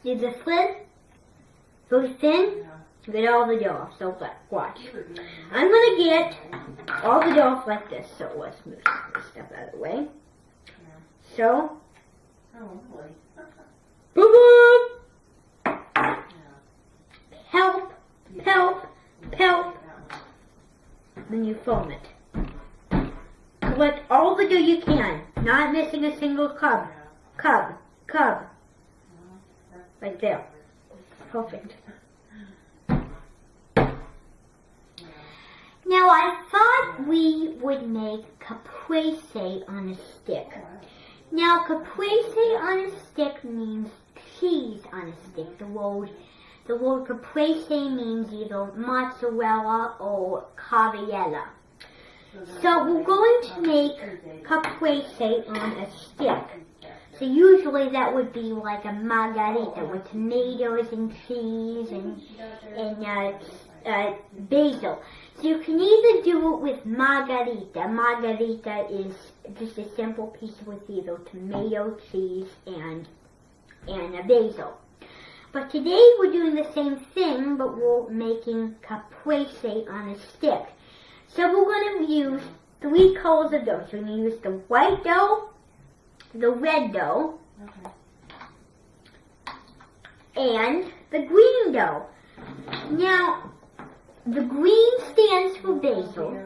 do this flip, very thin, to get all the dough off. So watch. I'm gonna get all the dough off like this. So let's move this stuff out of the way. So, boom, boom. Help, help, help. Then you foam it. Collect all the dough you can, not missing a single cub. Right there. Perfect. Now I thought we would make caprese on a stick. Now caprese on a stick means cheese on a stick. The word caprese means either mozzarella or cavalletta. So we're going to make caprese on a stick. So usually that would be like a margarita with tomatoes and cheese and basil. So you can either do it with margarita. Margarita is just a simple piece with either tomato, cheese, and a basil. But today we're doing the same thing, but we're making caprese on a stick. So we're going to use 3 colors of dough. So we're going to use the white dough, the red dough, and the green dough. Now, the green stands for basil,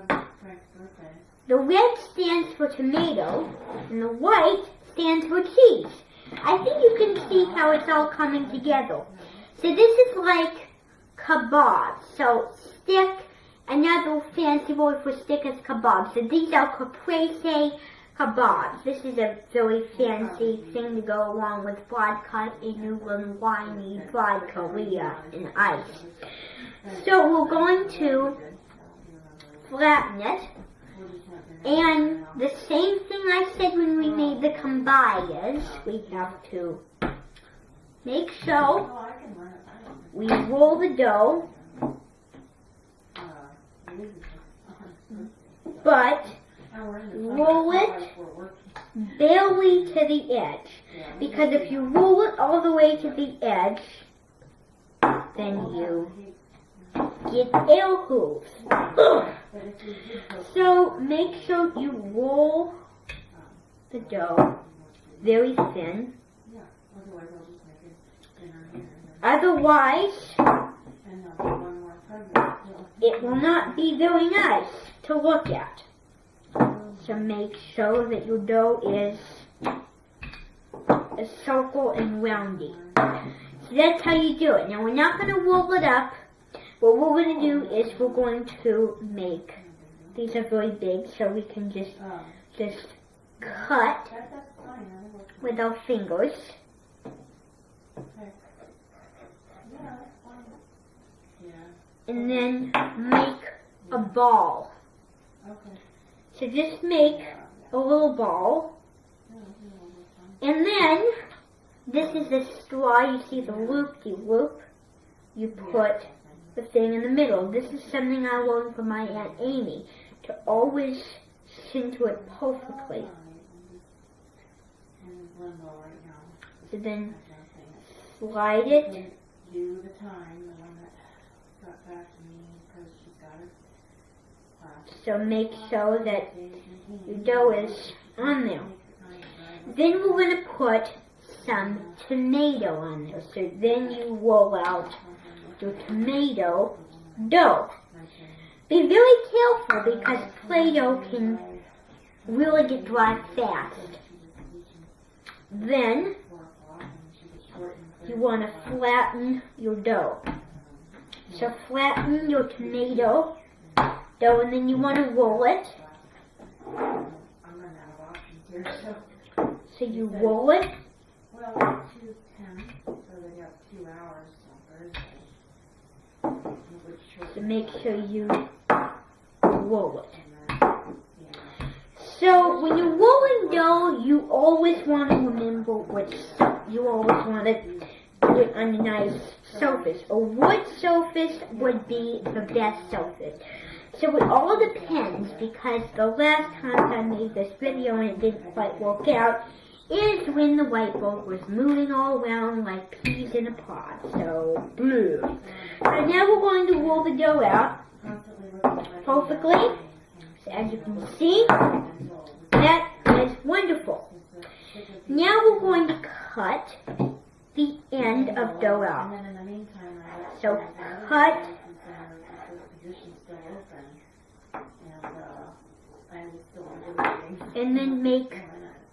the red stands for tomato, and the white stands for cheese. I think you can see how it's all coming together. So this is like kebab. So stick, another fancy word for stick is kebab. So these are caprese kebabs. This is a very fancy thing to go along with vodka in New England, winey, vodka, and ice. So we're going to flatten it. And the same thing I said when we made the kambay is we have to make sure we roll the dough, but roll it barely to the edge. Because if you roll it all the way to the edge, then you get air holes. So make sure you roll the dough very thin. Otherwise, it will not be very nice to look at. So make sure that your dough is a circle and roundy. So that's how you do it. Now we're not going to roll it up. What we're going to do is we're going to make, these are very big, so we can just cut with our fingers. And then make a ball. So just make a little ball. And then, this is the straw, you see the loop-de-loop. You put the thing in the middle. This is something I learned from my Aunt Amy, to always center it perfectly. So then slide it. So make sure that your dough is on there. Then we're going to put some tomato on there. So then you roll out your tomato dough. Be very careful because Play-Doh can really get dry fast. Then you want to flatten your dough. So flatten your tomato dough and then you want to roll it. So you roll it. So make sure you roll it. So when you're rolling dough, you always want to remember which you always want to do it on a nice surface. A wood surface would be the best surface. So it all depends, because the last time I made this video and it didn't quite work out, is when the white bowl was moving all around like peas in a pod. So, blue. So now we're going to roll the dough out perfectly. So as you can see, that is wonderful. Now we're going to cut the end of dough out. So cut and then make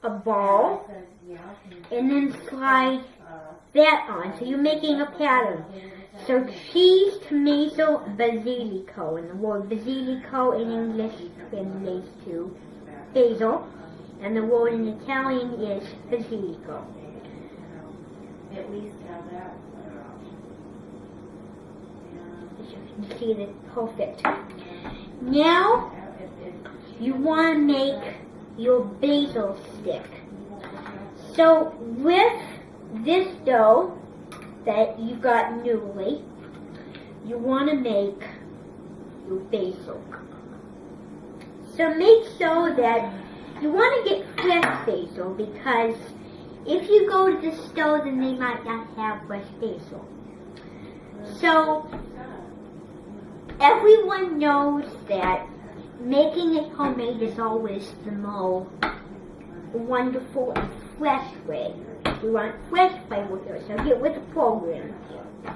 a ball and then slide that on. So you're making a pattern. So cheese, tomato, basilico, and the word basilico in English translates to basil, and the word in Italian is basilico. At least have that. As you can see, that's perfect. Now, you want to make your basil stick. So, with this dough that you got newly, you want to make your basil. So make sure that you want to get fresh basil, because if you go to the store, then they might not have fresh basil. So everyone knows that making it homemade is always the more wonderful and fresh way. You want fresh flavor here, so get with the program here.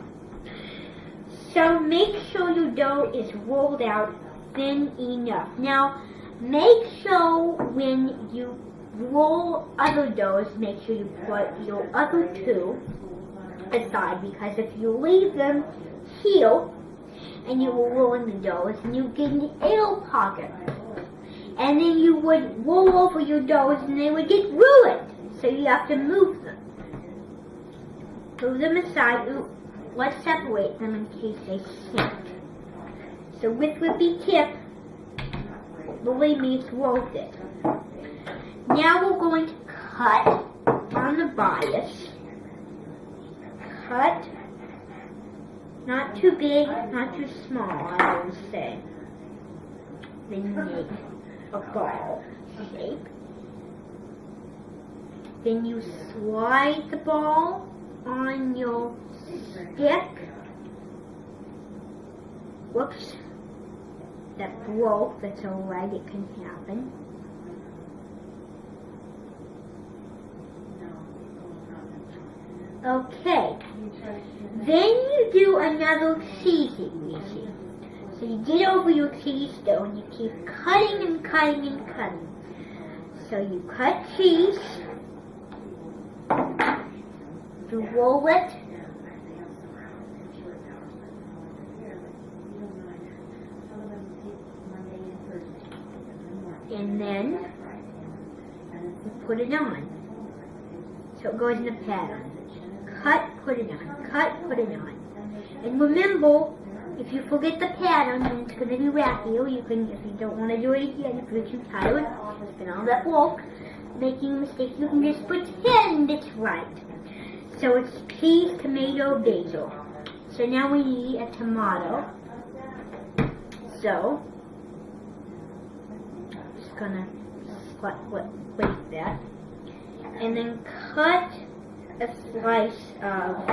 So make sure your dough is rolled out thin enough. Now, make sure when you roll other doughs, make sure you put your other two aside, because if you leave them here and you were rolling the doughs, and you get an air pocket, and then you would roll over your doughs and they would get ruined. So you have to move them. Move them aside. Let's separate them in case they sink. So with whippy tip, believe me, it's worth it. Now we're going to cut on the bias. Cut, not too big, not too small, I would say. Then you make a ball shape. Then you slide the ball on your stick. Whoops. That broke, that's alright, it can happen. Okay. Then you do another cheesy greasy. So you get over your cheese dough and you keep cutting and cutting and cutting. So you cut cheese. You roll it. And then you put it on. So it goes in a pattern. Cut, put it on. Cut, put it on. And remember, if you forget the pattern, then it's going to be wacky. Or you can, if you don't want to do it again, if you're too tired, spend all that work making mistakes, you can just pretend it's right. So it's cheese, tomato, basil. So now we need a tomato. So I'm just gonna plate that, and then cut a slice of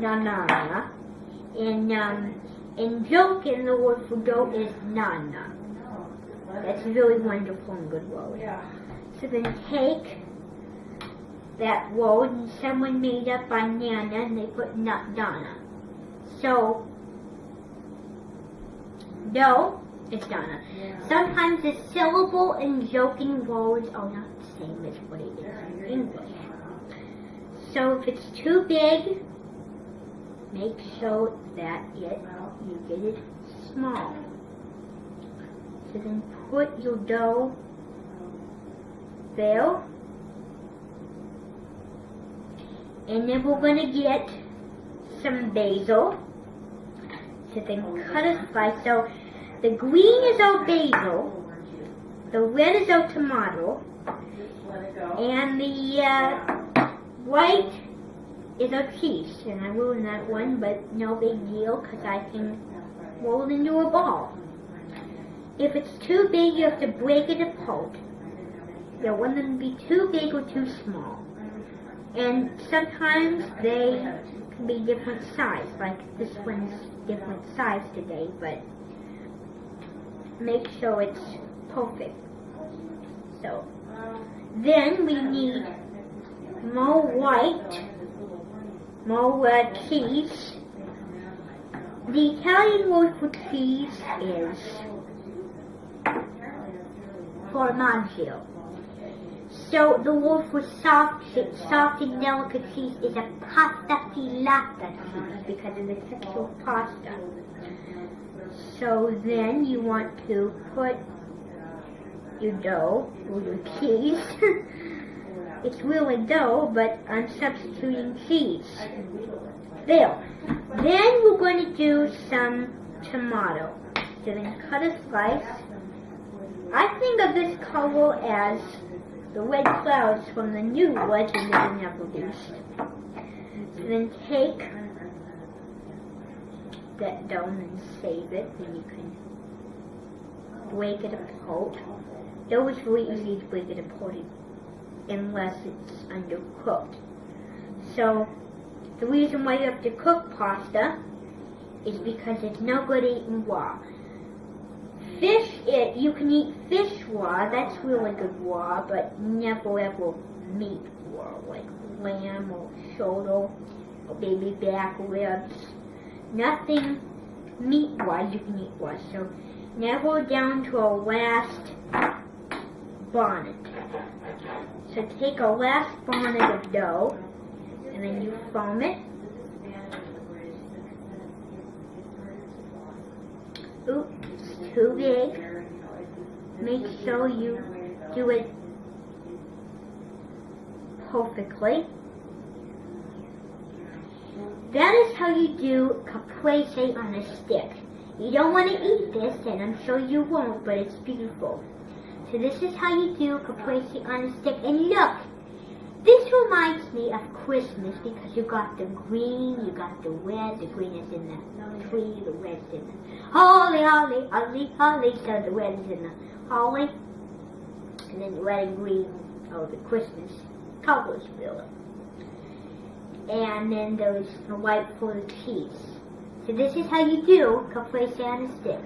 banana. In joking, the word for dough is nana. That's a really wonderful and good word. So then take that word, and someone made up banana and they put dana. So dough is dana. Sometimes the syllable and joking words are not the same as what it is in English. So if it's too big, make sure that you get it small. So then put your dough there. And then we're going to get some basil. So then cut a slice. So the green is our basil, the red is our tomato, and the white is our cheese. And I ruined that one, but no big deal, because I can roll it into a ball. If it's too big, you have to break it apart. You don't want them to be too big or too small. And sometimes they can be different size, like this one's different size today, but make sure it's perfect. So, then we need more white, more red cheese. The Italian word for cheese is formaggio. So the word for soft and delicate cheese is a pasta filata cheese because of the texture of pasta. So then you want to put your dough or your cheese. It's really dough, but I'm substituting cheese. There. Then we're going to do some tomato. So then cut a slice. I think of this color as the red clouds from the new Legend of Inedible Beast. So then take that dough and save it, and you can break it apart. Dough is really easy to break it apart unless it's undercooked. So the reason why you have to cook pasta is because it's no good eating raw. Fish, you can eat fish raw, that's really good raw, but never ever meat raw, like lamb or shoulder or baby back ribs. Nothing meat raw you can eat raw. So now we're down to our last bonnet. So take a last bonnet of dough, and then you foam it. Oops, it's too big. Make sure you do it perfectly. That is how you do caprese on a stick. You don't want to eat this, and I'm sure you won't, but it's beautiful. So this is how you do caprese on a stick. And look, this reminds me of Christmas because you got the green, you got the red. The green is in the tree, the red's in the holly, holly, holly, holly. So the red is in the holly, and then the red and green are the Christmas colors, really. And then there's the white for the cheese. So this is how you do caprese on a stick.